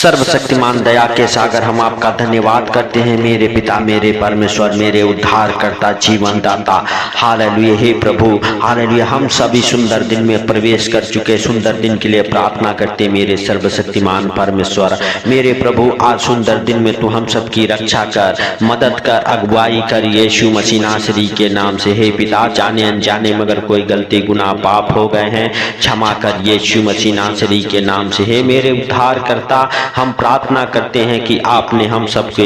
सर्वशक्तिमान दया के सागर, हम आपका धन्यवाद करते हैं मेरे पिता, मेरे परमेश्वर, मेरे उद्धार करता, जीवन दाता। हालेलुया। हे प्रभु, हालेलुया। हम सभी सुंदर दिन में प्रवेश कर चुके, सुंदर दिन के लिए प्रार्थना करते मेरे सर्वशक्तिमान परमेश्वर, मेरे प्रभु। आज सुंदर दिन में तू हम सबकी रक्षा कर, मदद कर, अगुवाई कर, यीशु मसीह नासरी के नाम से। हे पिता, जाने अनजाने मगर कोई गलती गुनाह पाप हो गए हैं, क्षमा कर यीशु मसीह नासरी के नाम से। हे मेरे उद्धार करता, हम प्रार्थना करते हैं कि आपने हम सबके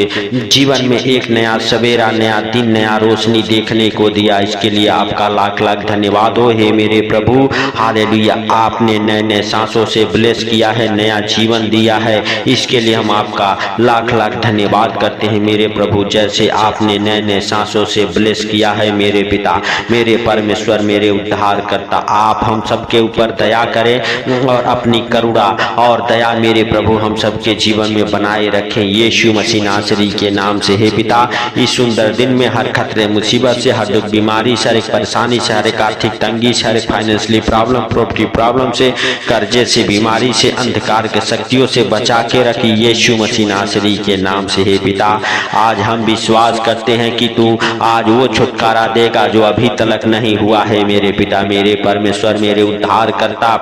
जीवन में एक नया सवेरा, नया दिन, नया रोशनी देखने को दिया। इसके लिए आपका लाख लाख धन्यवाद हो हे मेरे प्रभु। हालेलुया। आपने नए नए सांसों से ब्लेस किया है, नया जीवन दिया है, इसके लिए हम आपका लाख लाख धन्यवाद करते हैं मेरे प्रभु। जैसे आपने नए नए सांसों से ब्लेस किया है मेरे पिता, मेरे परमेश्वर, मेरे उद्धार करता, आप हम सबके ऊपर दया करें और अपनी करुणा और दया मेरे प्रभु हम सबके जीवन में बनाए रखें यीशु मसीह नासरी के नाम से। हे पिता, इस सुंदर दिन में हर खतरे मुसीबत से, हर दुख बीमारी से, हर एक परेशानी से, हर एक आर्थिक तंगी से, हर एक फाइनेंशियली प्रॉब्लम, प्रॉपर्टी प्रॉब्लम से, कर्जे से, बीमारी से, अंधकार के शक्तियों से बचा के रखी यीशु मसीह नासरी के नाम से। हे पिता, आज हम विश्वास करते हैं कि तू आज वो छुटकारा देगा जो अभी तक नहीं हुआ है मेरे पिता, मेरे परमेश्वर, मेरे उद्धार करता।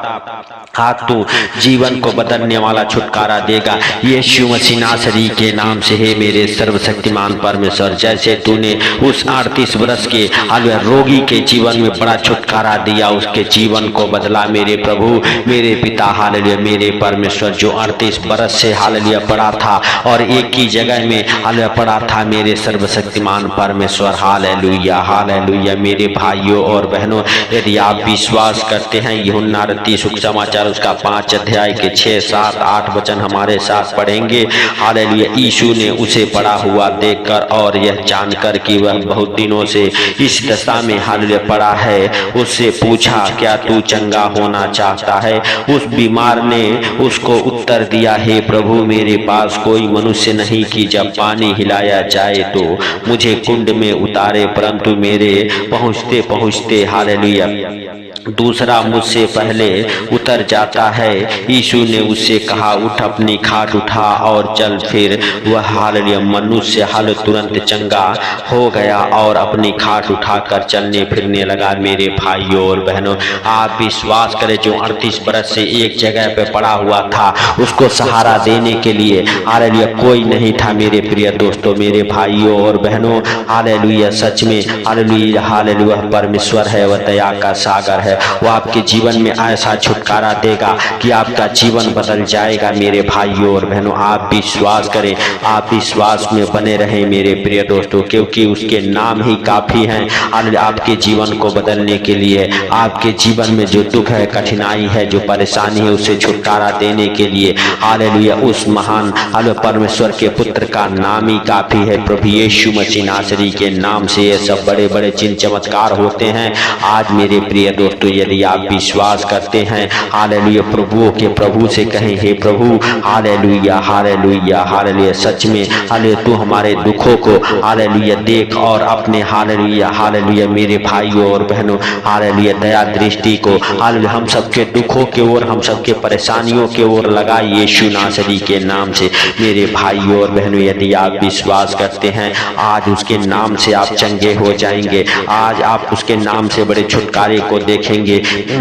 आज तू जीवन को बदलने वाला छुटकारा देगा यीशु मसीह नासरी के नाम से। हे मेरे सर्वशक्तिमान परमेश्वर, जैसे तूने उस 38 वर्ष के रोगी के जीवन में बड़ा छुटकारा दिया, उसके जीवन को बदला मेरे प्रभु, मेरे पिता। हालेलुया। मेरे परमेश्वर, जो 38 वर्ष से हालेलुया पड़ा था और एक ही जगह में हालेलुया पड़ा था मेरे सर्वशक्तिमान परमेश्वर। Hallelujah, hallelujah. मेरे भाइयों और बहनों, यदि आप विश्वास करते हैं, यूहन्ना रत्ती सुसमाचार उसका 5 अध्याय के 6, 7, 8 वचन हमारे साथ पढ़ेंगे। हालेलुया। यीशु ने उसे पड़ा हुआ देखकर और यह जानकर कि वह बहुत दिनों से इस दशा में हालेलुया पड़ा है, उससे पूछा, क्या तू चंगा होना चाहता है? उस बीमार ने उसको उत्तर दिया, हे प्रभु, मेरे पास कोई मनुष्य नहीं कि जब पानी हिलाया जाए तो मुझे कुंड में उतारे, परंतु मेरे पहुँचते पहुँचते हालेलुया दूसरा मुझसे पहले उतर जाता है। यीशु ने उससे कहा, उठ, अपनी खाट उठा और चल। फिर वह हालेलुया मनुष्य तुरंत चंगा हो गया और अपनी खाट उठाकर चलने फिरने लगा। मेरे भाइयों और बहनों, आप विश्वास करें, जो 38 बरस से एक जगह पे पड़ा हुआ था, उसको सहारा देने के लिए हालेलुया कोई नहीं था। मेरे प्रिय दोस्तों, मेरे भाइयों और बहनों, हालेलुया, सच में हालेलुया, हालेलुया परमेश्वर है, वह दया का सागर है। वो आपके जीवन में ऐसा छुटकारा देगा कि आपका जीवन बदल जाएगा। मेरे भाइयों और बहनों, आप विश्वास करें, आप विश्वास में बने रहें मेरे प्रिय दोस्तों, क्योंकि उसके नाम ही काफी हैं आपके जीवन को बदलने के लिए। आपके जीवन में जो दुख है, कठिनाई है, जो परेशानी है, उससे छुटकारा देने के लिए हालेलुया उस महान हालेलुया परमेश्वर के पुत्र का नाम ही काफी है, प्रभु यीशु मसीह नासरी के नाम से ये सब बड़े बड़े चिन्ह चमत्कार होते हैं। आज मेरे प्रिय दोस्तों, यदि आप विश्वास करते हैं, हालेलुया प्रभुओं के प्रभु से कहें, हे प्रभु, हालेलुया, हालेलुया, हालेलुया, सच में हालेलुया तू हमारे दुखों को हालेलुया देख और अपने हालेलुया, हालेलुया मेरे भाइयों और बहनों, हालेलुया दया दृष्टि को हालेलुया हम सबके दुखों के ओर, हम सबके परेशानियों के ओर लगा यीशु नासरी के नाम से। मेरे भाइयों और बहनों, यदि आप विश्वास करते हैं, आज उसके नाम से आप चंगे हो जाएंगे, आज आप उसके नाम से बड़े छुटकारे को देखेंगे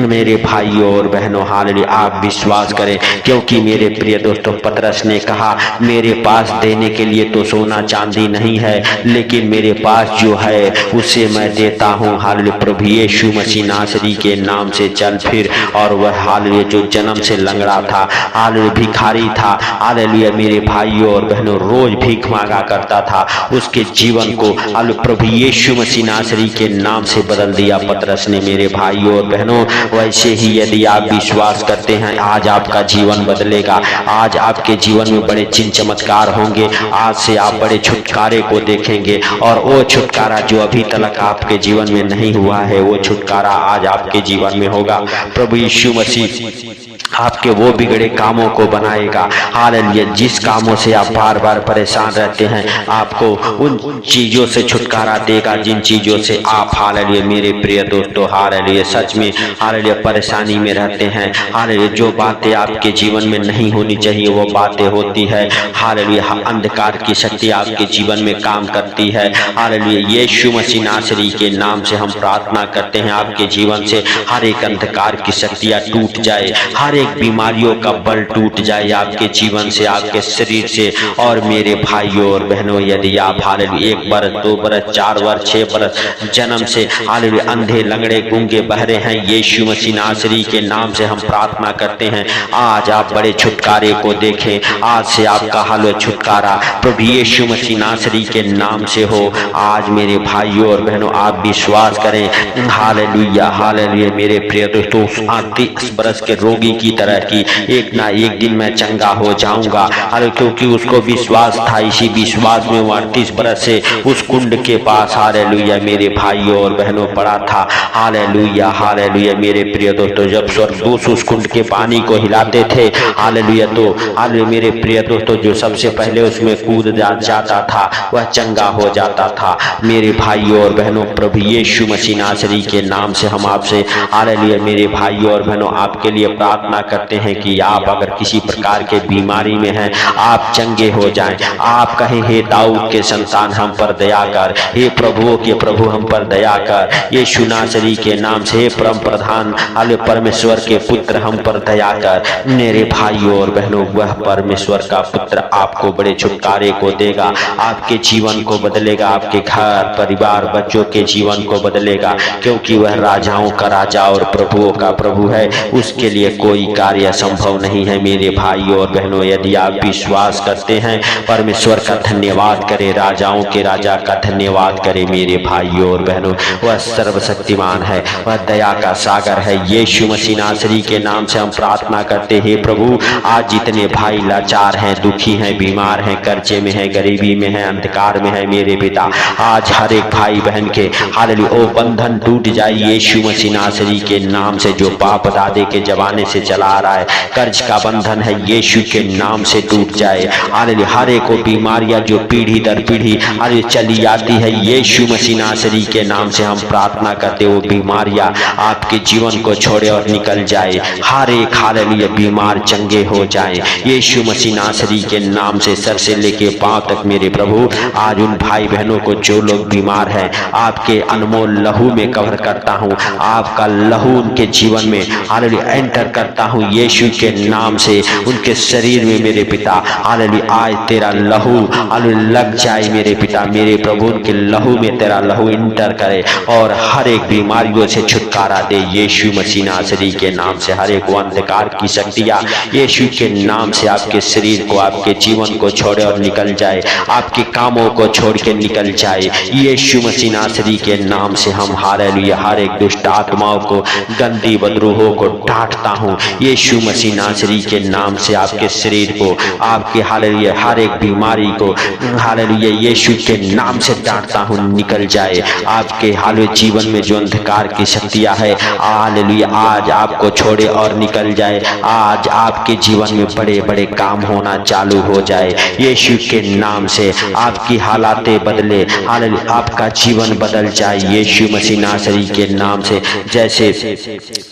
मेरे भाइयों और बहनों। हालेलुया, आप विश्वास करें, क्योंकि मेरे प्रिय दोस्तों, पतरस ने कहा, मेरे पास देने के लिए तो सोना चांदी नहीं है, लेकिन मेरे पास जो है उसे मैं देता हूँ। हालेलुया प्रभु यीशु मसीह नासरी के नाम से चल फिर। और वह हालेलुया जो जन्म से लंगड़ा था, हालेलुया भिखारी था, हालेलुया मेरे भाइयों और बहनों, रोज भीख मांगा करता था, उसके जीवन को हालेलुया प्रभु यीशु मसीह नासरी के नाम से बदल दिया पतरस ने। मेरे भाइयों और बहनों, वैसे ही यदि आप विश्वास करते हैं, आज आपका जीवन बदलेगा, आज आपके जीवन में बड़े चिन्ह चमत्कार होंगे, आज से आप बड़े छुटकारे को देखेंगे। और वो छुटकारा जो अभी तक आपके जीवन में नहीं हुआ है, वो छुटकारा आज आपके जीवन में होगा। प्रभु यीशु मसीह आपके वो बिगड़े कामों को बनाएगा। हालेलुया। जिस कामों से आप बार बार परेशान रहते हैं, आपको उन चीजों से छुटकारा देगा जिन चीजों से आप, हालेलुया मेरे प्रिय दोस्तों, हालेलुया सच में हालेलुया परेशानी में रहते हैं। हालेलुया जो बातें आपके जीवन में नहीं होनी चाहिए वो बातें होती है। हालेलुया अंधकार की शक्ति आपके जीवन में काम करती है। हालेलुया यीशु मसीह नासरी के नाम से हम प्रार्थना करते हैं, आपके जीवन से हर एक अंधकार की शक्तियां टूट जाए, हर एक बीमारियों का बल टूट जाए आपके जीवन से, आपके शरीर से। और मेरे भाइयों और बहनों, यदि आप हालेलुया 1 बरस 2 बरस 4 वर्ष 6 बरस जन्म से हालेलुया अंधे लंगड़े गूंगे बहरे हैं, यीशु मसीह नासरी के नाम से हम प्रार्थना करते हैं, आज आप बड़े छुटकारे को देखें। आज से आपका हालेलुया छुटकारा प्रभु यीशु मसीह नासरी के नाम से हो। आज मेरे भाइयों और बहनों आप विश्वास करें। हालेलुया हालेलुया मेरे प्रिय दोस्तों, 38 बरस के रोगी की तरह की एक ना एक दिन मैं चंगा हो जाऊंगा। अरे क्योंकि उसको विश्वास था, इसी विश्वास में वो 38 बरस से उस कुंड के पास हालेलुया मेरे भाइयों और बहनों पड़ा था। हालेलुया हालेलुया मेरे प्रिय दोस्तों, जब स्वर्गदूत उस कुंड के पानी को हिलाते थे हालेलुया, तो हालेलुया मेरे प्रिय दोस्तों जो सबसे पहले उसमें कूद जाता था वह चंगा हो जाता था। मेरे भाइयों और बहनों, प्रभु यीशु मसीह नासरी के नाम से हम आपसे हालेलुया मेरे भाइयों और बहनों आपके लिए प्रार्थना करते हैं कि आप अगर किसी प्रकार के बीमारी में हैं, आप चंगे हो जाएं। आप कहें, हे दाऊद के संतान हम पर दया कर, हे प्रभुओं के प्रभु हम पर दया कर, यीशु नासरी के नाम से, हे परम प्रधान हाले परमेश्वर के पुत्र हम पर दया कर। मेरे भाइयों और बहनों, वह परमेश्वर का पुत्र आपको बड़े छुटकारे को देगा, आपके जीवन को बदलेगा, आपके घर परिवार बच्चों के जीवन को बदलेगा, क्योंकि वह राजाओं का राजा और प्रभुओं का प्रभु है, उसके लिए कोई कार्य असंभव नहीं है। मेरे भाइयों और बहनों, यदि आप विश्वास करते हैं, परमेश्वर का धन्यवाद करें, राजाओं के राजा का धन्यवाद करें। मेरे भाइयों और बहनों, वह सर्वशक्तिमान है, वह दया का सागर है। यीशु मसीह नासरी के नाम से हम प्रार्थना करते हैं, प्रभु आज जितने भाई लाचार हैं, दुखी हैं, बीमार हैं, कर्जे में हैं, गरीबी में हैं, अंधकार में है, मेरे पिता आज हर एक भाई बहन के हालेलुया ओ बंधन टूट जाए यीशु मसीह नासरी के नाम से। जो बाप दादे के जमाने से चला आ रहा है, कर्ज का बंधन है, यीशु के नाम से टूट जाए। हालेलुया हर एक को बीमारियां जो पीढ़ी दर पीढ़ी हालेलुया चली आती है, यीशु मसीह नासरी के नाम से हम प्रार्थना करते, वो बीमारियां आपके जीवन को छोड़े और निकल जाए। हर एक हालेलुया बीमार चंगे हो जाए यीशु मसीह नासरी के नाम से, सर से लेके पांव तक। मेरे प्रभु आज उन भाई बहनों को जो लोग बीमार हैं, आपके अनमोल लहू में कवर करता हूँ, आपका लहू उनके जीवन में हालेलुया एंटर करता हूँ यीशु के नाम से। उनके शरीर में मेरे पिता हालेलुया आज तेरा लहू हालेलुया लग जाए मेरे पिता, मेरे प्रभु उनके लहू में तेरा लहू इंटर करे और हर एक बीमारियों से छुटकारा दे यीशु मसीह नासरी के नाम से। हर एक अंधकार की शक्तियां यीशु के नाम से आपके शरीर को, आपके जीवन को छोड़े और निकल जाए, आपके कामों को छोड़ के निकल जाए यीशु मसीह नासरी के नाम से। हम हालेलुया हर एक दुष्ट आत्माओं को, गंदी बदरूहों को डांटता हूँ यीशु मसीह नासरी के नाम से। आपके शरीर को, आपके हालेलुया हर एक बीमारी को हालेलुया यीशु के नाम से डांटता हूँ, निकल जाए। आपके हालेलुया जीवन में जो अंधकार की शक्तियां है हालेलुया आज आपको छोड़े और निकल जाए। आज आपके जीवन में बड़े बड़े काम होना चालू हो जाए यीशु के नाम से। आपकी हालातें बदले, हालेलुया आपका जीवन बदल जाए यीशु मसीह नासरी के नाम से। जैसे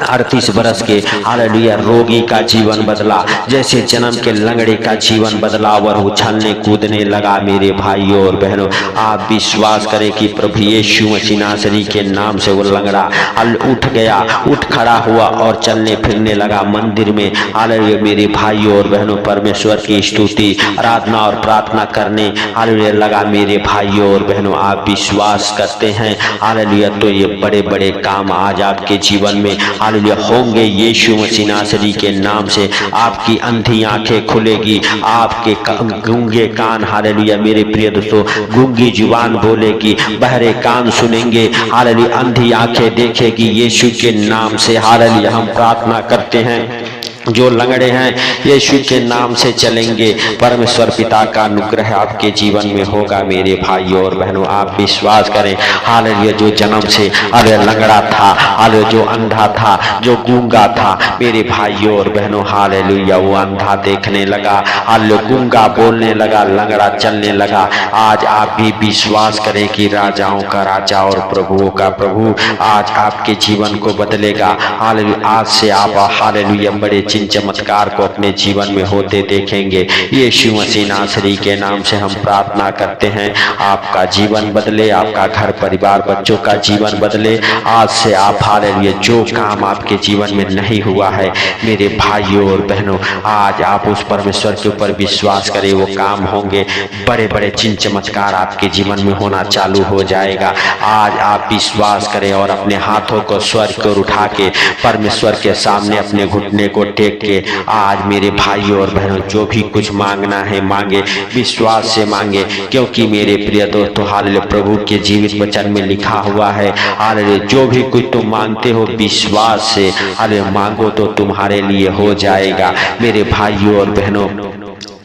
38 बरस के हालेलुया रोगी का जीवन बदला, जैसे जन्म के लंगड़े का जीवन बदला और उछलने कूदने लगा। मेरे भाइयों और बहनों, आप विश्वास करें कि प्रभु यीशु मसीह नासरी के नाम से वो लंगड़ा उठ गया, उठ खड़ा हुआ और चलने फिरने लगा मंदिर में। हालेलुया मेरे भाइयों और बहनों, परमेश्वर की स्तुति, आराधना और प्रार्थना करने हालेलुया लगा। मेरे भाइयों और बहनों, आप विश्वास करते हैं हालेलुया, तो ये बड़े बड़े काम आज आपके जीवन में हालेलुया होंगे यीशु मसीह नासरी के नाम से। आपकी अंधी आंखें खुलेगी, आपके गूंगे कान हालेलुया मेरे प्रिय दोस्तों, गूंगी जुबान बोलेगी, बहरे कान सुनेंगे हालेलुया, अंधी आंखें देखेगी यीशु के नाम से। हालेलुया हम प्रार्थना करते हैं जो लंगड़े हैं यीशु के नाम से चलेंगे। परमेश्वर पिता का अनुग्रह आपके जीवन में होगा मेरे भाइयों और बहनों, आप विश्वास करें। हालेलुया। जो जन्म से अरे लंगड़ा था, अरे जो अंधा था, जो गूंगा था, मेरे भाइयों और बहनों हालेलुया, वो अंधा देखने लगा, हालेलुया, गूंगा बोलने लगा, लंगड़ा चलने लगा। आज आप भी विश्वास करें कि राजाओं का राजा और प्रभुओं का प्रभु आज आपके जीवन को बदलेगा। हालेलुया। आज से आप हालेलुया बड़े चिन्ह चमत्कार को अपने जीवन में होते देखेंगे। यीशु मसीह नासरी के नाम से हम प्रार्थना करते हैं, आपका जीवन बदले, आपका घर परिवार बच्चों का जीवन बदले। आज से आप हालेलुया जो काम आपके जीवन में नहीं हुआ है मेरे भाइयों और बहनों, आज आप उस परमेश्वर के ऊपर विश्वास करें, वो काम होंगे। बड़े बड़े चिन्ह चमत्कार आपके जीवन में होना चालू हो जाएगा। आज आप विश्वास करें और अपने हाथों को स्वर्ग को उठा के परमेश्वर के सामने अपने घुटने को टेक के आज मेरे भाइयों और बहनों जो भी कुछ मांगना है मांगे, विश्वास से मांगे, क्योंकि मेरे प्रिय दोस्तों हालेलुया प्रभु के जीवित वचन में लिखा हुआ है हालेलुया जो भी कुछ तुम मांगते हो विश्वास से हालेलुया मांगो तो तुम्हारे लिए हो जाएगा। मेरे भाइयों और बहनों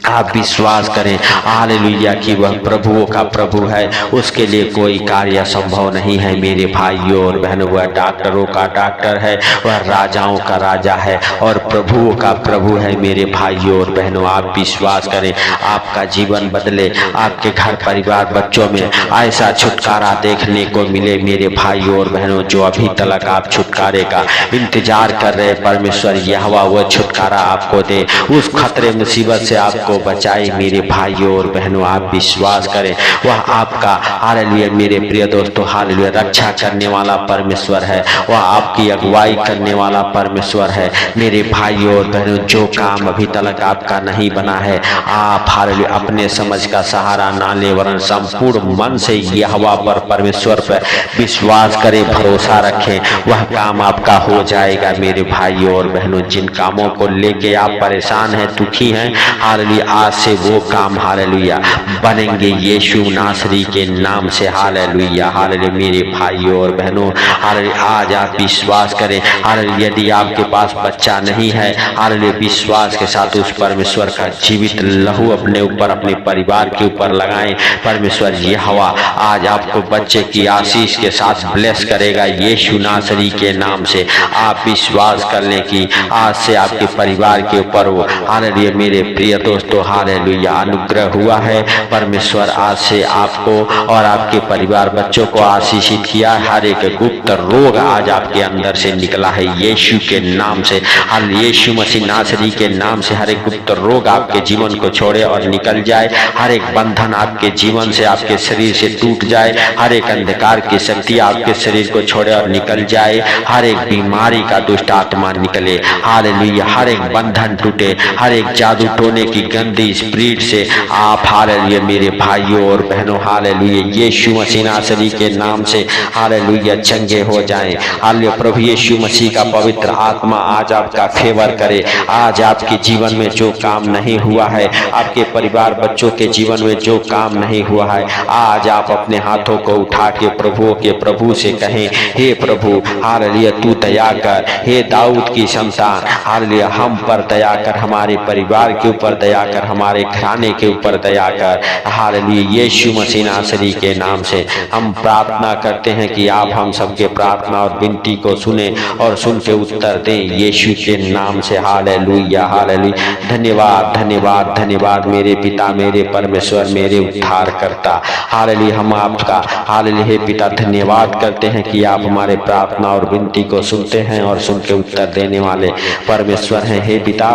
आप विश्वास करें हालेलुया कि वह प्रभुओं का प्रभु है, उसके लिए कोई कार्य संभव नहीं है। मेरे भाइयों और बहनों वह डॉक्टरों का डॉक्टर है, वह राजाओं का राजा है और प्रभुओं का प्रभु है। मेरे भाइयों और बहनों आप विश्वास करें, आपका जीवन बदले, आपके घर परिवार बच्चों में ऐसा छुटकारा देखने को मिले। मेरे भाइयों और बहनों जो अभी तक आप छुटकारे का इंतजार कर रहे परमेश्वर यहोवा वह छुटकारा आपको दे, उस खतरे मुसीबत से आपको बचाए। मेरे भाइयों और बहनों आप विश्वास करें, वह आपका हालेलुया मेरे प्रिय दोस्तों हालेलुया रक्षा करने वाला परमेश्वर है, वह आपकी अगुवाई करने वाला परमेश्वर है। मेरे भाइयों और बहनों जो काम अभी तक आपका नहीं बना है, आप हालेलुया अपने समझ का सहारा ना ले वरन संपूर्ण मन से यहोवा पर परमेश्वर पर विश्वास करें, भरोसा रखें, वह काम आपका हो जाएगा। मेरे भाइयों और बहनों जिन कामों को लेके आप परेशान हैं, दुखी हैं, हालेलुया आज से वो काम हालेलुया बनेंगे यीशु नासरी के नाम से। हालेलुया हालेलुया मेरे भाइयों और बहनों हालेलुया आज आप विश्वास करें। हालेलुया यदि आपके पास बच्चा नहीं है, हालेलुया विश्वास के साथ उस परमेश्वर का जीवित लहू अपने ऊपर अपने परिवार के ऊपर लगाएं। परमेश्वर यहोवा आज आपको बच्चे की आशीष के साथ ब्लेस करेगा यीशु नासरी के नाम से। आप विश्वास कर लें कि आज से आपके परिवार के ऊपर वो हालेलुया मेरे प्रिय दोस्तों हालेलुया अनुग्रह हुआ है। परमेश्वर आज से आपको और आपके परिवार बच्चों को आशीषित किया। हर एक गुप्त रोग आज आपके अंदर से निकला है यीशु के नाम से। हर यीशु मसीह नासरी के नाम से हर एक गुप्त रोग आपके जीवन को छोड़े और निकल जाए। हर एक बंधन आपके जीवन से आपके शरीर से टूट जाए। हर एक अंधकार की शक्ति आपके शरीर को छोड़े और निकल जाए। हर एक बीमारी का दुष्ट आत्मा निकले हालेलुया। हर एक बंधन टूटे, हर एक जादू टोने की गंदी स्पिरिट से आप हालेलुया मेरे भाइयों और बहनों हालेलुया यीशु मसीह नासरी के नाम से हालेलुया चंगे हो जाएं। हालेलुया प्रभु यीशु मसीह का पवित्र आत्मा आज आपका फेवर करे। आज आपके जीवन में जो काम नहीं हुआ है, आपके परिवार बच्चों के जीवन में जो काम नहीं हुआ है, आज आप अपने हाथों को उठा के प्रभुओं के प्रभु से कहें, हे प्रभु हालेलुया तू दया कर, हे दाऊद की संतान हालेलुया हम पर दया कर, हमारे परिवार के ऊपर दया कर, हमारे खाने के ऊपर दया कर। हालेलुया यीशु मसीह नासरी के नाम से हम प्रार्थना करते हैं कि आप हम सबके प्रार्थना और विनती को सुने और सुन के उत्तर दें यीशु के नाम से। हालेलुया हालेलुया धन्यवाद धन्यवाद धन्यवाद मेरे पिता मेरे परमेश्वर मेरे उद्धार करता। हालेलुया हम आपका हालेलुया हे पिता धन्यवाद करते हैं कि आप हमारे प्रार्थना और विनती को सुनते हैं और सुन के उत्तर देने वाले परमेश्वर हैं। हे पिता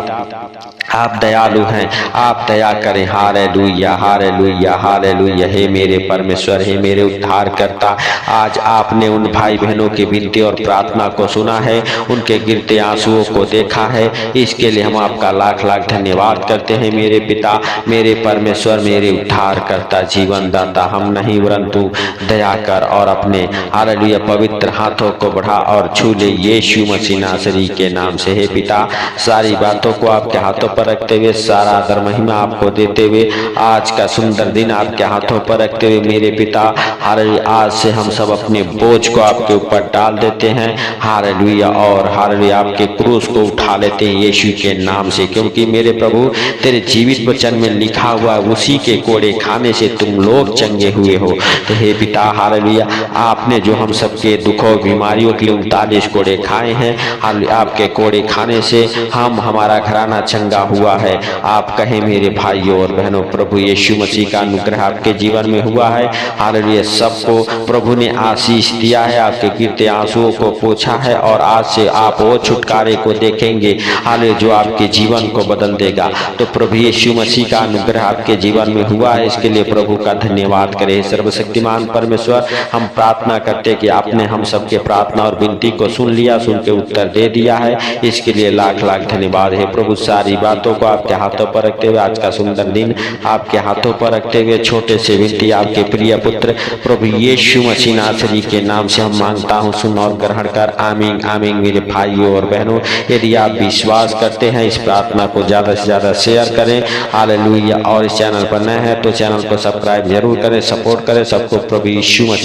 आप दयालु हैं, आप दया करें। हालेलुया हालेलुया हालेलुया हे मेरे परमेश्वर हे मेरे उद्धार करता, आज आपने उन भाई बहनों की विनती और प्रार्थना को सुना है, उनके गिरते आंसुओं को देखा है, इसके लिए हम आपका लाख लाख धन्यवाद करते हैं। मेरे पिता मेरे परमेश्वर मेरे उद्धार करता जीवन दाता हम नहीं परंतु दया कर और अपने हालेलुया पवित्र हाथों को बढ़ा और छू ले यीशु मसीह नासरी के नाम से। हे पिता सारी बातों को आपके हाथों पर रखते हुए सारा सादर महिमा आपको देते हुए आज का सुंदर दिन आपके हाथों पर रखते हुए मेरे पिता हालेलुया, आज से हम सब अपने बोझ को आपके ऊपर डाल देते हैं हालेलुया, और हालेलुया आपके क्रूस को उठा लेते हैं यीशु के नाम से, क्योंकि मेरे प्रभु तेरे जीवित वचन में लिखा हुआ उसी के कोड़े खाने से तुम लोग चंगे हुए हो। तो हे पिता हालेलुया, आपने जो हम सबके दुखों बीमारियों के लिए 39 कोड़े खाए हैं, हालेलुया आपके कोड़े खाने से हम हमारा घराना चंगा हुआ है। आप कहें मेरे भाइयों और बहनों, प्रभु यीशु मसीह का अनुग्रह आपके जीवन में हुआ है हालेलुया। सबको प्रभु ने आशीष दिया है, आपके गिरते आंसुओं को पोंछा है, और आज से आप वो छुटकारे को देखेंगे हालेलुया जो आपके जीवन को बदल देगा। तो प्रभु यीशु मसीह का अनुग्रह आपके जीवन में हुआ है, इसके लिए प्रभु का धन्यवाद करें। सर्वशक्तिमान परमेश्वर, हम प्रार्थना करते कि आपने हम सबके प्रार्थना और विनती को सुन लिया, सुन के उत्तर दे दिया है, इसके लिए लाख लाख धन्यवाद है प्रभु। सारी बातों को आपके हाथों पर रखते हुए आज का सुंदर दिन आपके हाथों पर रखते हुए छोटे से विनती आपके प्रिय पुत्र प्रभु यीशु मसीह नासरी के नाम से हम मांगता हूँ, सुन और ग्रहण कर। आमीन आमीन। मेरे भाइयों और बहनों, यदि आप विश्वास करते हैं इस प्रार्थना को ज्यादा से ज्यादा शेयर करें हालेलुया, और इस चैनल पर नए हैं तो चैनल को सब्सक्राइब जरूर करें, सपोर्ट करें सबको। प्रभु यीशु मसीह